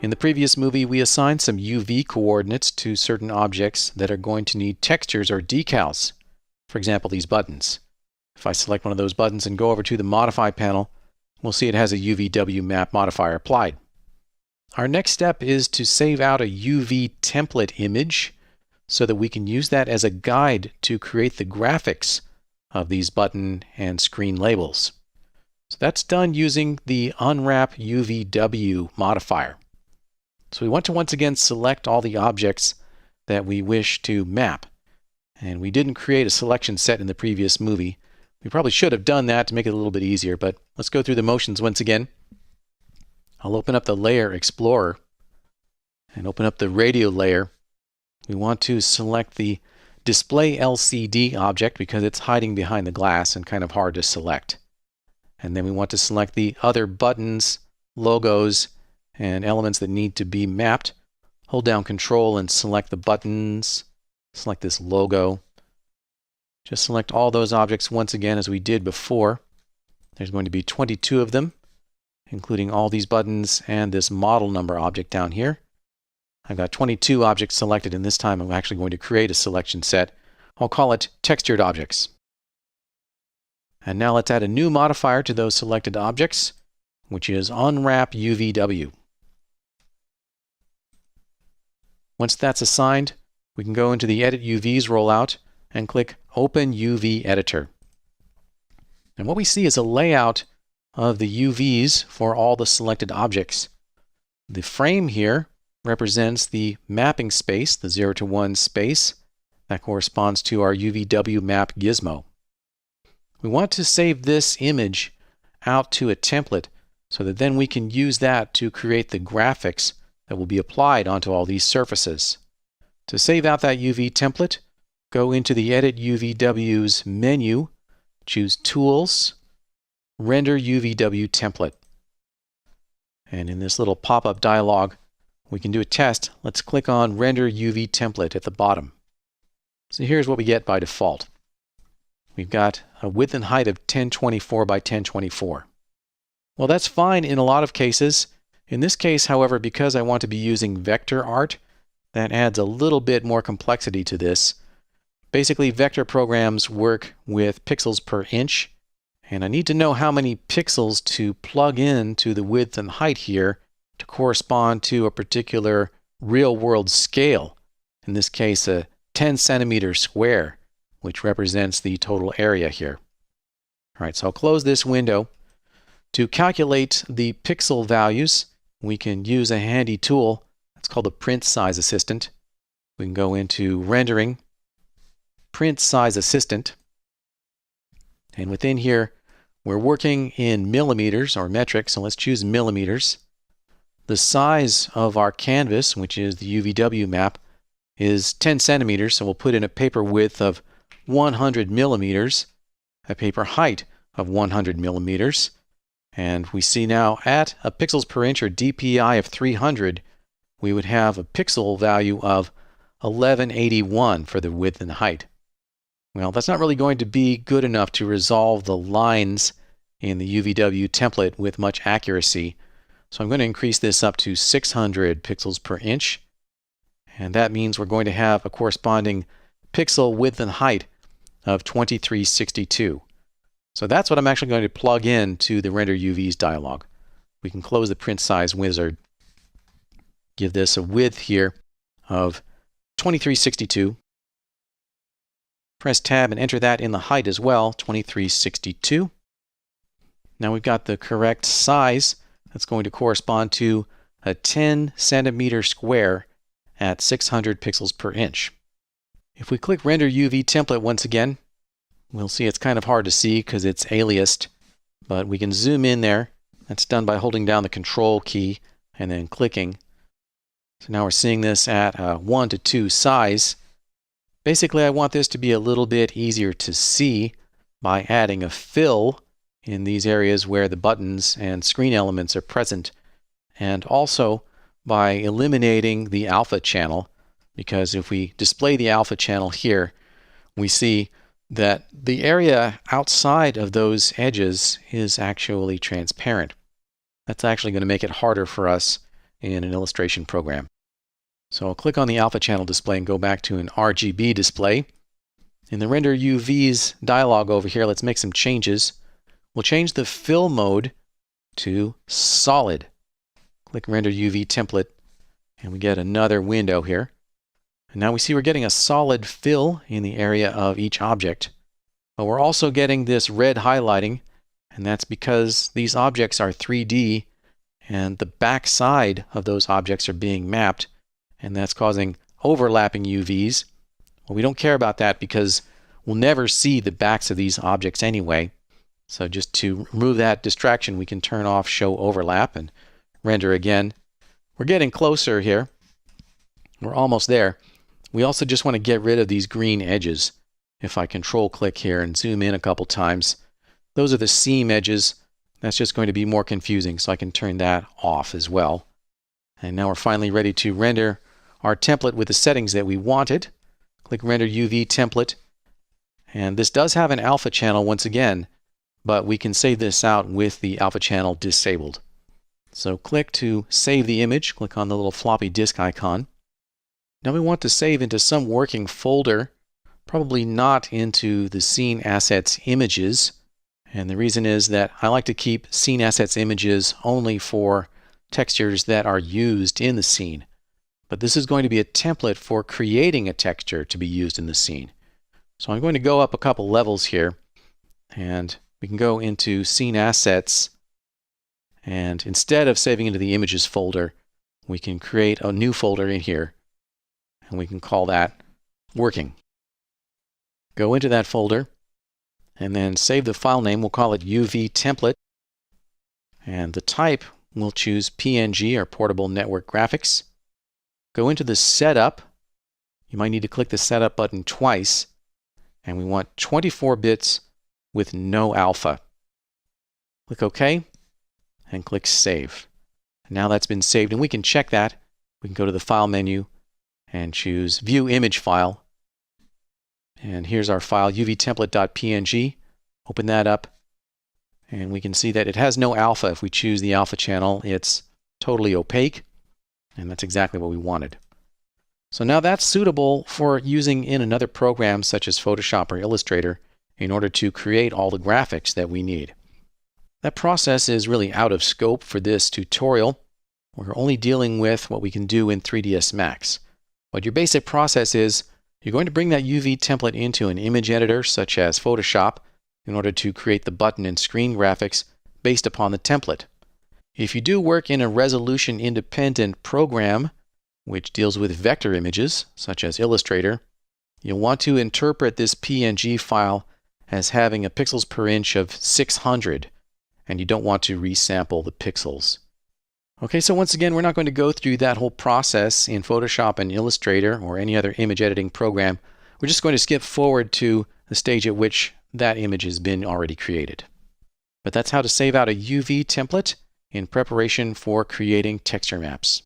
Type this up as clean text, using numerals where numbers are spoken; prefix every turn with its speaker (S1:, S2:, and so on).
S1: In the previous movie, we assigned some UV coordinates to certain objects that are going to need textures or decals. For example, these buttons. If I select one of those buttons and go over to the Modify panel, we'll see it has a UVW map modifier applied. Our next step is to save out a UV template image so that we can use that as a guide to create the graphics of these button and screen labels. So that's done using the Unwrap UVW modifier. So we want to once again select all the objects that we wish to map. And we didn't create a selection set in the previous movie. We probably should have done that to make it a little bit easier, but let's go through the motions once again. I'll open up the Layer Explorer and open up the radio layer. We want to select the Display LCD object because it's hiding behind the glass and kind of hard to select. And then we want to select the other buttons, logos, and elements that need to be mapped. Hold down Control and select the buttons. Select this logo. Just select all those objects once again as we did before. There's going to be 22 of them, including all these buttons and this model number object down here. I've got 22 objects selected, and this time I'm actually going to create a selection set. I'll call it Textured Objects. And now let's add a new modifier to those selected objects, which is Unwrap UVW. Once that's assigned, we can go into the Edit UVs rollout and click Open UV Editor. And what we see is a layout of the UVs for all the selected objects. The frame here represents the mapping space, the 0 to 1 space. That corresponds to our UVW map gizmo. We want to save this image out to a template so that then we can use that to create the graphics that will be applied onto all these surfaces. To save out that UV template, go into the Edit UVW's menu, choose Tools, Render UVW Template. And in this little pop-up dialog, we can do a test. Let's click on Render UV Template at the bottom. So here's what we get by default. We've got a width and height of 1024 by 1024. Well, that's fine in a lot of cases. In this case, however, because I want to be using vector art, that adds a little bit more complexity to this. Basically, vector programs work with pixels per inch, and I need to know how many pixels to plug in to the width and height here to correspond to a particular real-world scale. In this case, a 10 centimeter square, which represents the total area here. All right, so I'll close this window. To calculate the pixel values, we can use a handy tool. It's called the Print Size Assistant. We can go into Rendering, Print Size Assistant, and within here, we're working in millimeters or metric, so let's choose millimeters. The size of our canvas, which is the UVW map, is 10 centimeters, so we'll put in a paper width of 100 millimeters, a paper height of 100 millimeters, and we see now at a pixels per inch or DPI of 300, we would have a pixel value of 1181 for the width and height. Well, that's not really going to be good enough to resolve the lines in the UVW template with much accuracy. So I'm going to increase this up to 600 pixels per inch. And that means we're going to have a corresponding pixel width and height of 2362. So that's what I'm actually going to plug in to the Render UVs dialog. We can close the print size wizard. Give this a width here of 2362. Press Tab and enter that in the height as well, 2362. Now we've got the correct size. That's going to correspond to a 10 centimeter square at 600 pixels per inch. If we click Render UV Template once again, we'll see it's kind of hard to see because it's aliased, but we can zoom in there. That's done by holding down the Control key and then clicking. So now we're seeing this at 1 to 2 size. Basically, I want this to be a little bit easier to see by adding a fill in these areas where the buttons and screen elements are present, and also by eliminating the alpha channel, because if we display the alpha channel here, we see that the area outside of those edges is actually transparent. That's actually going to make it harder for us in an illustration program. So I'll click on the alpha channel display and go back to an RGB display. In the Render UVs dialog over here, let's make some changes. We'll change the fill mode to solid. Click Render UV template, and we get another window here. And now we see we're getting a solid fill in the area of each object. But we're also getting this red highlighting, and that's because these objects are 3D, and the back side of those objects are being mapped, and that's causing overlapping UVs. Well, we don't care about that because we'll never see the backs of these objects anyway. So just to remove that distraction, we can turn off Show Overlap and render again. We're getting closer here. We're almost there. We also just want to get rid of these green edges. If I control click here and zoom in a couple times, those are the seam edges. That's just going to be more confusing, so I can turn that off as well. And now we're finally ready to render our template with the settings that we wanted. Click Render UV Template. And this does have an alpha channel once again, but we can save this out with the alpha channel disabled. So click to save the image. Click on the little floppy disk icon. Now we want to save into some working folder, probably not into the Scene Assets Images. And the reason is that I like to keep Scene Assets Images only for textures that are used in the scene. But this is going to be a template for creating a texture to be used in the scene. So I'm going to go up a couple levels here, and we can go into Scene Assets, and instead of saving into the Images folder, we can create a new folder in here, and we can call that Working. Go into that folder, and then save the file name. We'll call it UV Template, and the type we'll choose PNG or Portable Network Graphics. Go into the Setup. You might need to click the Setup button twice, and we want 24 bits with no alpha. Click OK, and click Save. Now that's been saved, and we can check that. We can go to the File menu and choose View Image File. And here's our file, uvtemplate.png. Open that up, and we can see that it has no alpha. If we choose the alpha channel, it's totally opaque, and that's exactly what we wanted. So now that's suitable for using in another program such as Photoshop or Illustrator in order to create all the graphics that we need. That process is really out of scope for this tutorial. We're only dealing with what we can do in 3ds Max. But your basic process is you're going to bring that UV template into an image editor such as Photoshop in order to create the button and screen graphics based upon the template. If you do work in a resolution-independent program which deals with vector images, such as Illustrator, you'll want to interpret this PNG file as having a pixels per inch of 600, and you don't want to resample the pixels. Okay, so once again, we're not going to go through that whole process in Photoshop and Illustrator or any other image editing program. We're just going to skip forward to the stage at which that image has been already created. But that's how to save out a UV template in preparation for creating texture maps.